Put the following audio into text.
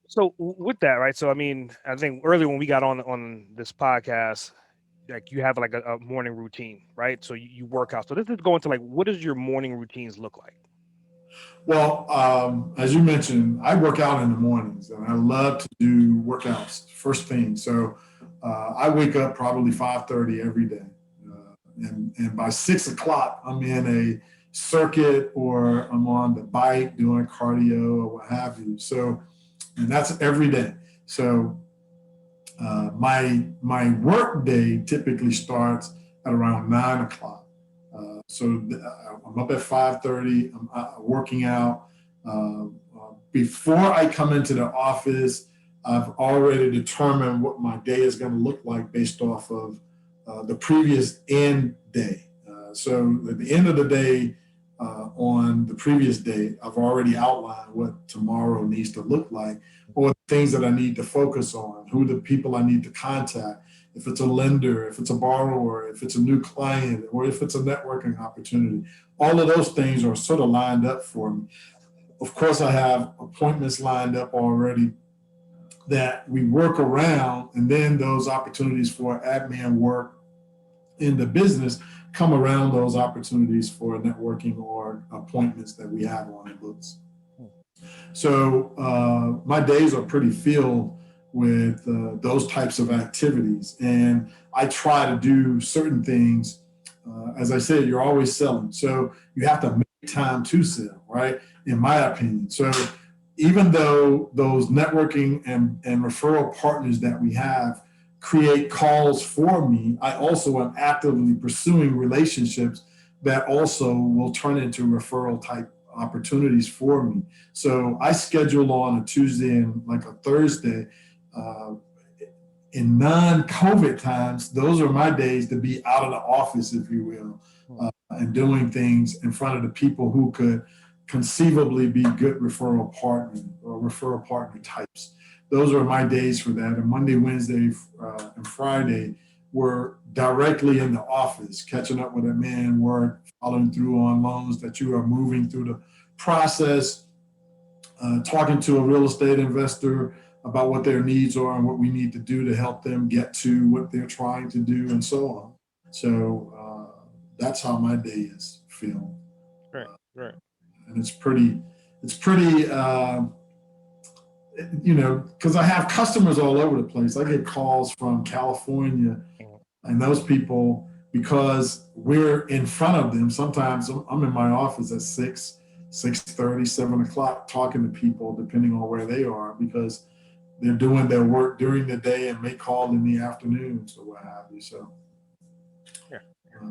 So with that, right? So I mean, I think earlier when we got on this podcast, like you have like a morning routine, right? So you work out. So this is going to like, what does your morning routines look like? Well, as you mentioned, I work out in the mornings, and I love to do workouts first thing. So I wake up probably 5:30 every day, and by 6 o'clock, I'm in a circuit or I'm on the bike doing cardio or what have you. So, and that's every day. So my work day typically starts at around 9 o'clock. I'm up at 5:30. I'm working out. Before I come into the office, I've already determined what my day is going to look like based off of the previous end day. So at the end of the day, on the previous day, I've already outlined what tomorrow needs to look like, or things that I need to focus on, who the people I need to contact, if it's a lender, if it's a borrower, if it's a new client, or if it's a networking opportunity. All of those things are sort of lined up for me. Of course, I have appointments lined up already that we work around, and then those opportunities for admin work in the business come around those opportunities for networking or appointments that we have on the books. So my days are pretty filled with those types of activities. And I try to do certain things. As I said, you're always selling. So you have to make time to sell, right? In my opinion. So even though those networking and referral partners that we have create calls for me, I also am actively pursuing relationships that also will turn into referral type opportunities for me. So I schedule on a Tuesday and like a Thursday. Uh, in non-COVID times, those are my days to be out of the office, if you will, and doing things in front of the people who could conceivably be good referral partner or referral partner types. Those are my days for that. And Monday, Wednesday, and Friday were directly in the office, catching up with a man, work, following through on loans that you are moving through the process, talking to a real estate investor about what their needs are and what we need to do to help them get to what they're trying to do, and so on. So that's how my day is feeling, Right, right. and it's pretty, because I have customers all over the place. I get calls from California, Mhm. and those people, because we're in front of them. Sometimes I'm in my office at 6:30, 7 o'clock, talking to people, depending on where they are, because they're doing their work during the day and may call in the afternoons or what have you. So Yeah.